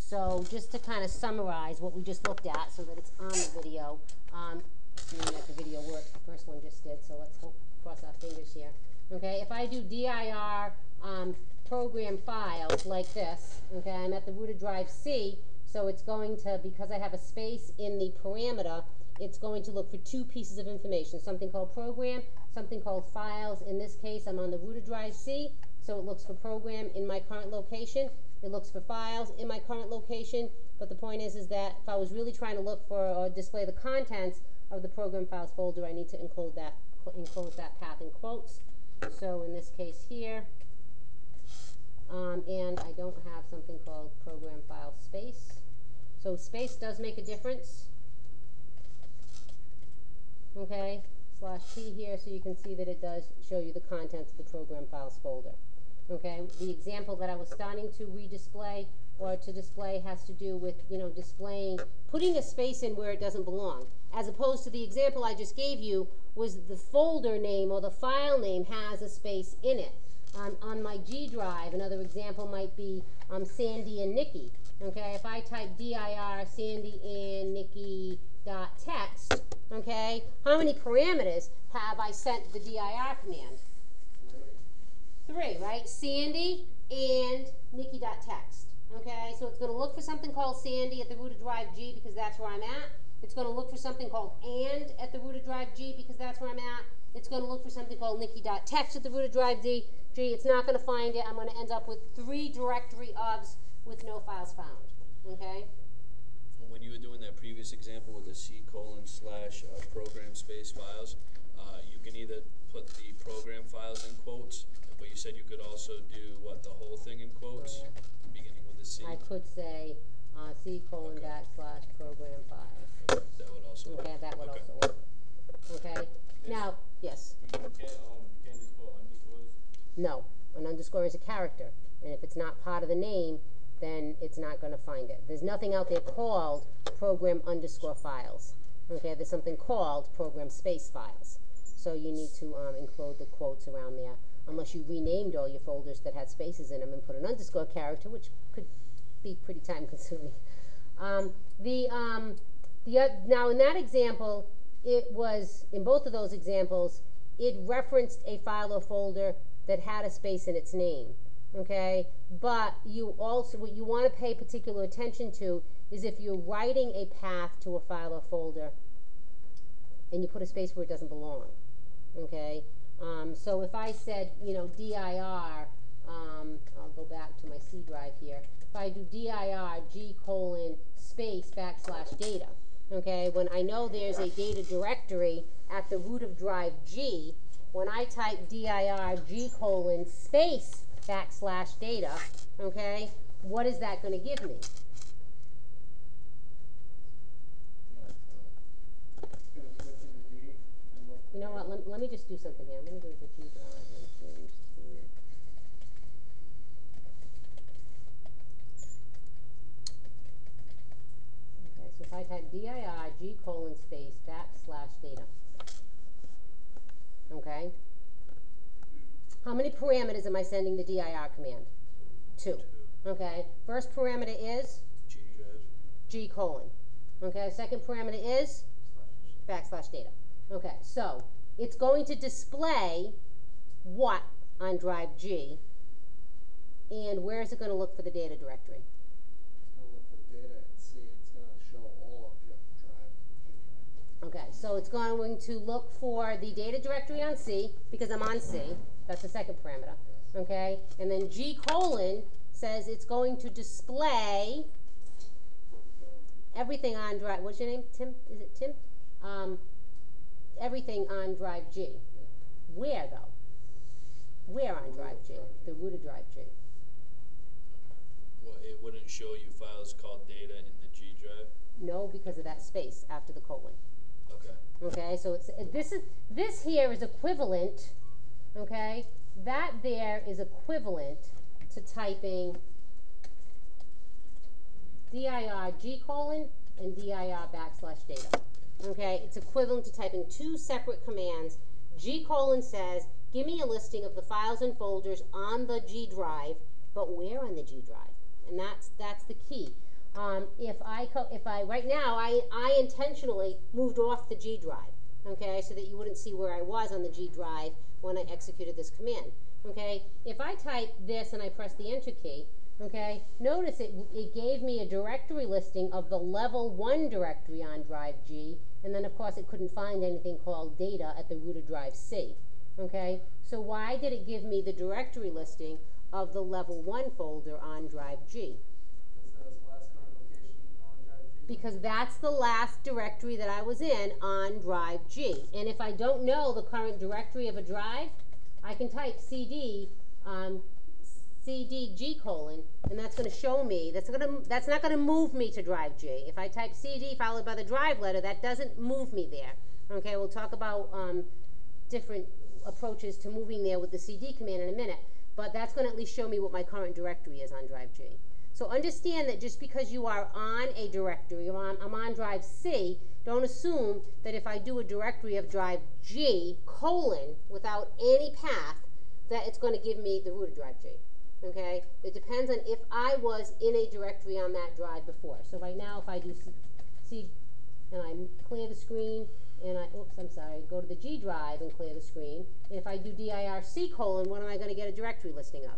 So just to kind of summarize what we just looked at so that it's on the video, assuming that the video works, the first one just did, so let's hope, cross our fingers here. Okay, if I do dir program files like this, okay, I'm at the root of drive C, so it's going to, because I have a space in the parameter, it's going to look for two pieces of information, something called program, something called files. In this case, I'm on the root of drive C, so it looks for program in my current location. It looks for files in my current location, but the point is that if I was really trying to look for or display the contents of the program files folder, I need to enclose that path in quotes. So in this case here, and I don't have something called program file space. So space does make a difference. Okay, /T here, so you can see that it does show you the contents of the program files folder. Okay, the example that I was starting to redisplay or to display has to do with, displaying, putting a space in where it doesn't belong, as opposed to the example I just gave you was the folder name or the file name has a space in it. On my G drive, another example might be Sandy and Nikki. Okay, if I type dir Sandy and Nikki .text, okay, how many parameters have I sent the dir command? 3, right? Sandy and Nikki.text. Okay, so it's going to look for something called Sandy at the root of drive G because that's where I'm at. It's going to look for something called and at the root of drive G because that's where I'm at. It's going to look for something called Nikki.text at the root of drive G. It's not going to find it. I'm going to end up with 3 directory ofs with no files found. Okay? When you were doing that previous example with the C:/program space files, you can either put the program files in quotes, but you said you could also do, what, the whole thing in quotes, beginning with the C? I could say C:/program files. That would also work. Okay, that would also work. Okay? Now, yes? You can't just put underscores? No. An underscore is a character, and if it's not part of the name, then it's not going to find it. There's nothing out there called program underscore files. Okay, there's something called program space files. So you need to include the quotes around there, unless you renamed all your folders that had spaces in them and put an underscore character, which could be pretty time consuming. Now in that example, it was, in both of those examples, it referenced a file or folder that had a space in its name. Okay, but you also, what you want to pay particular attention to is if you're writing a path to a file or folder and you put a space where it doesn't belong. Okay, so if I said, dir, I'll go back to my C drive here. If I do dir G:/space \data, okay, when I know there's a data directory at the root of drive G, when I type dir G:/space \data, okay, what is that going to give me? You know what, let me just do something here. I'm going to go to the G drive and change to... Okay, so if I type dir G:/space \data, okay, how many parameters am I sending the dir command? 2. Okay, first parameter is G:. Okay, second parameter is \data. Okay, so it's going to display what on drive G, and where is it going to look for the data directory? It's going to look for the data in C. It's going to show all of your drive G. Okay, so it's going to look for the data directory on C, because I'm on C. That's the second parameter. Okay, and then G:/ says it's going to display everything on drive. What's your name? Tim? Is it Tim? Everything on drive G. Where though? Where on drive G? The root of drive G. Well, it wouldn't show you files called data in the G drive? No, because of that space after the colon. Okay. Okay, so it's this here is equivalent. Okay, that there is equivalent to typing dir G:/ and dir \data. Okay, it's equivalent to typing 2 separate commands. G:/ says, give me a listing of the files and folders on the G drive, but where on the G drive? And that's the key. Right now, I intentionally moved off the G drive, okay, so that you wouldn't see where I was on the G drive when I executed this command, okay. If I type this and I press the enter key, okay, notice it gave me a directory listing of the level 1 directory on drive G, and then of course it couldn't find anything called data at the root of drive C, okay. So why did it give me the directory listing of the level 1 folder on drive G? Because that's the last directory that I was in on drive G. And if I don't know the current directory of a drive, I can type cd cd g:, and that's going to show me, that's not going to move me to drive G. If I type cd followed by the drive letter, that doesn't move me there. Okay, we'll talk about different approaches to moving there with the cd command in a minute, but that's going to at least show me what my current directory is on drive G. So understand that just because you are on a directory, I'm on drive C, don't assume that if I do a directory of drive G, without any path, that it's going to give me the root of drive G. Okay? It depends on if I was in a directory on that drive before. So right now, if I do C and I clear the screen, and go to the G drive and clear the screen, and if I do dir C:, what am I going to get a directory listing of?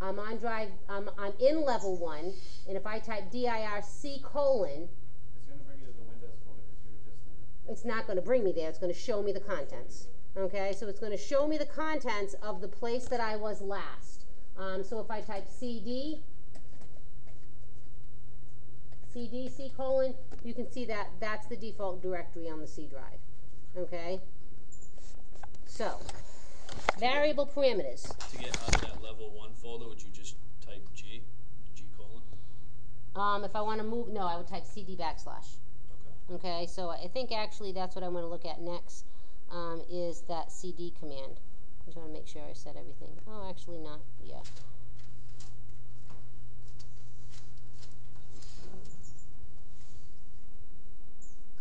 I'm on drive, I'm in level 1, and if I type dir C:, It's going to bring you to the Windows folder because you were just in it. it's not going to bring me there, it's going to show me the contents. Okay, so it's going to show me the contents of the place that I was last. So if I type cd C:, you can see that that's the default directory on the C drive. Okay? So, variable parameters. To get out of that level 1 folder, would you just type G:? If I want to move, no, I would type cd /. Okay. Okay, so I think actually that's what I want to look at next, is that cd command. I'm trying to make sure I said everything. Oh, actually not yet.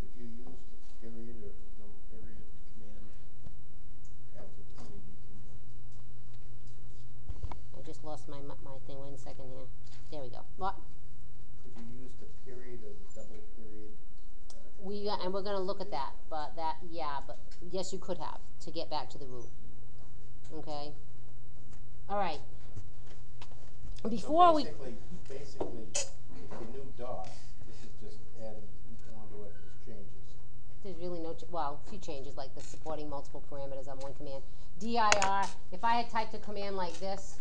Could you use the period or the double period command after the CD command? I just lost my thing. Wait a second here. There we go. What? Could you use the period or the double period? And we're going to look at that, but yes, you could have to get back to the root. Okay. All right. Before so basically, if you knew DOS, this is just adding onto it as changes. There's really no, a few changes like the supporting multiple parameters on one command. dir, if I had typed a command like this,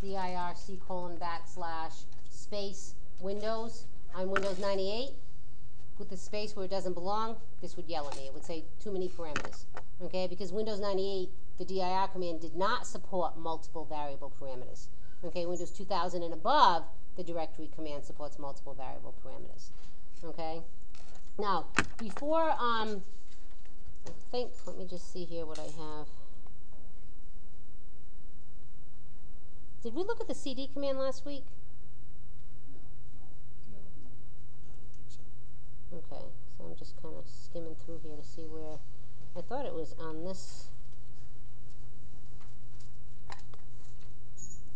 dir C:// space Windows on Windows 98, put the space where it doesn't belong, this would yell at me. It would say too many parameters. Okay, because Windows 98, the dir command did not support multiple variable parameters. Okay, Windows 2000 and above, the directory command supports multiple variable parameters. Okay, now before let me just see here what I have. Did we look at the cd command last week? No. I don't think so. Okay, so I'm just kind of skimming through here to see where I thought it was on this.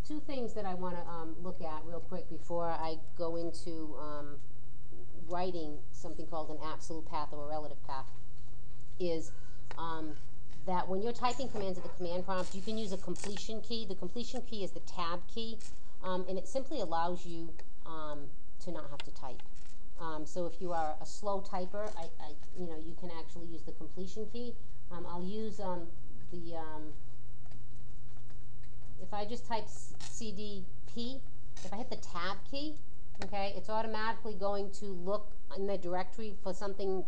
Two things that I want to look at real quick before I go into writing something called an absolute path or a relative path is that when you're typing commands at the command prompt, you can use a completion key. The completion key is the tab key, and it simply allows you to not have to type. So if you are a slow typer, you can actually use the completion key. I'll use if I just type cdp, if I hit the tab key, okay, it's automatically going to look in the directory for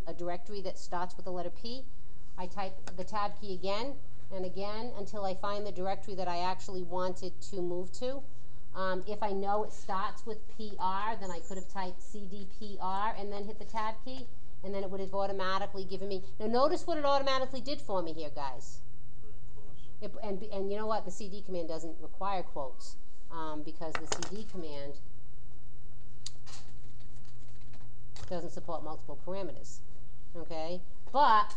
a directory that starts with the letter P. I type the tab key again and again until I find the directory that I actually wanted to move to. If I know it starts with PR, then I could have typed cdpr and then hit the tab key, and then it would have automatically given me. Now notice what it automatically did for me here, guys. And you know what? The cd command doesn't require quotes because the cd command doesn't support multiple parameters. Okay, but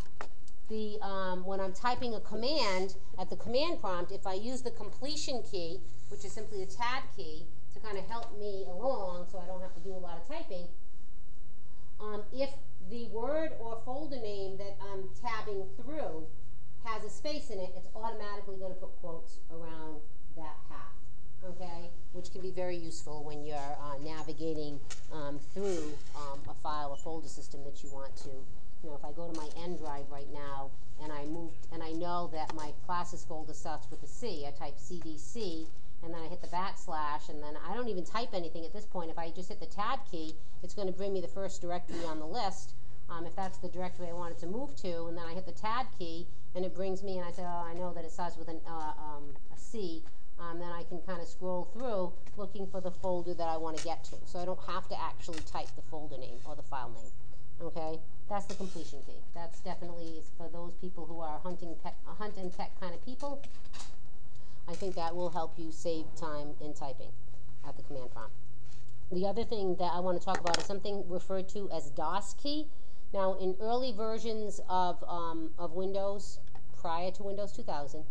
when I'm typing a command at the command prompt, if I use the completion key, which is simply a tab key, to kind of help me along so I don't have to do a lot of typing, if the word or folder name that I'm tabbing through has a space in it, it's automatically going to put quotes around that path, okay? Which can be very useful when you're navigating through a file or folder system that you want to. You know, if I go to my N drive right now and I know that my classes folder starts with a C, I type CDC, and then I hit the / and then I don't even type anything at this point. If I just hit the tab key, it's going to bring me the first directory on the list, if that's the directory I wanted to move to, and then I hit the tab key, and it brings me, and I say, oh, I know that it starts with a C, then I can kind of scroll through looking for the folder that I want to get to. So I don't have to actually type the folder name or the file name, okay? That's the completion key. That's definitely for those people who are hunt and peck kind of people. I think that will help you save time in typing at the command prompt. The other thing that I want to talk about is something referred to as DOS key. Now, in early versions of Windows, prior to Windows 2000,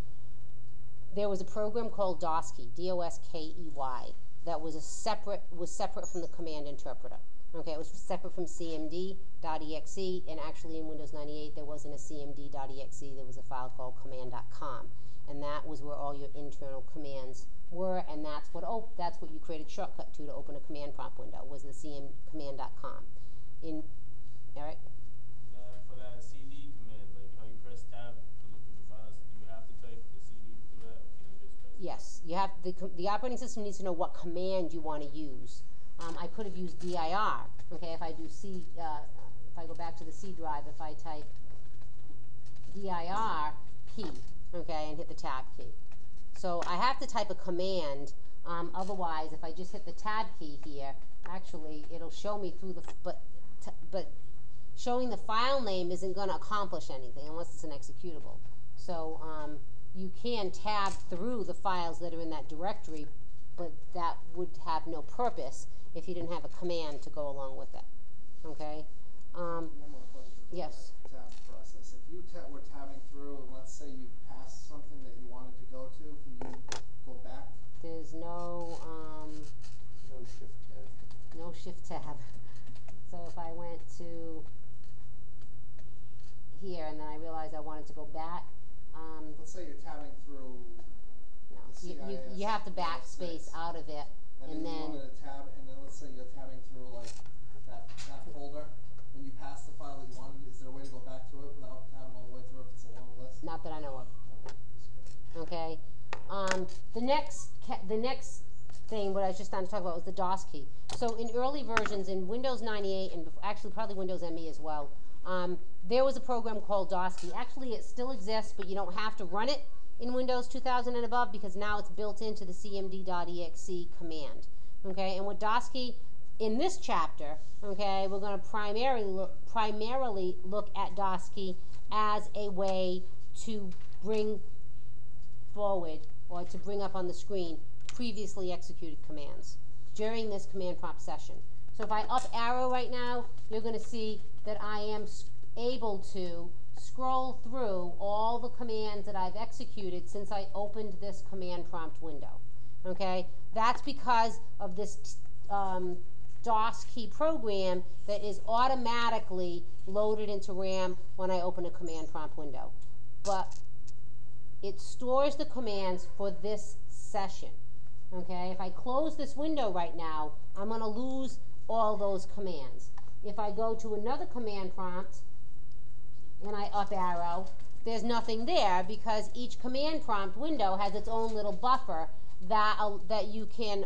there was a program called DOSKey, D-O-S-K-E-Y, that was separate from the command interpreter. Okay, it was separate from cmd.exe, and actually in Windows 98 there wasn't a cmd.exe, there was a file called command.com, and that was where all your internal commands were, and that's what you created shortcut to open a command prompt window, was the command.com. Eric? For that CD command, like how you press tab to look through the files, do you have to type the CD to do that, or can you just press Yes, you have the operating system needs to know what command you want to use. I could have used dir. Okay, if I do if I go back to the C drive, if I type dir p, okay, and hit the tab key. So I have to type a command. Otherwise, if I just hit the tab key here, actually it'll show me through the but showing the file name isn't going to accomplish anything unless it's an executable. So you can tab through the files that are in that directory, but that would have no purpose if you didn't have a command to go along with it. Okay? One more question. Yes. Tab process. If you were tabbing through, and let's say you passed something that you wanted to go to, can you go back? There's no No shift tab. shift tab. So if I went to here and then I realized I wanted to go back, Let's say you're tabbing through no, the CIS you have to backspace 06, out of it, and then you wanted to tab, and then let's say you're tabbing through like that folder, and you pass the file that you wanted. Is there a way to go back to it without tabbing all the way through if it's a long list? not that I know of. Okay. The next thing, what I was just starting to talk about, was the DOS key. So in early versions, in Windows 98, and actually probably Windows ME as well, there was a program called DOSKey. Actually, it still exists, but you don't have to run it in Windows 2000 and above because now it's built into the cmd.exe command. Okay, and with DOSKey, in this chapter, okay, we're going to primarily look at DOSKey as a way to bring forward or to bring up on the screen previously executed commands during this command prompt session. So if I up arrow right now, you're going to see that I am able to scroll through all the commands that I've executed since I opened this command prompt window. Okay, that's because of this DOS key program that is automatically loaded into RAM when I open a command prompt window. But it stores the commands for this session. Okay, if I close this window right now, I'm going to lose all those commands. If I go to another command prompt and I up arrow, there's nothing there because each command prompt window has its own little buffer that you can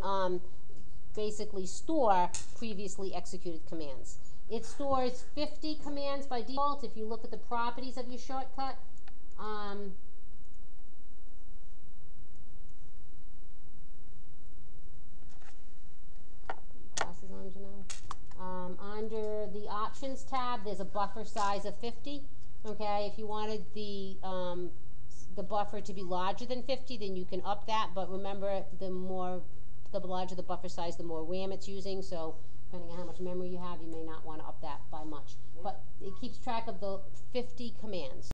basically store previously executed commands. It stores 50 commands by default. If you look at the properties of your shortcut, glasses on, Janelle. Under the options tab, there's a buffer size of 50. Okay, if you wanted the buffer to be larger than 50, then you can up that. But remember, the larger the buffer size, the more RAM it's using. So depending on how much memory you have, you may not want to up that by much. But it keeps track of the 50 commands.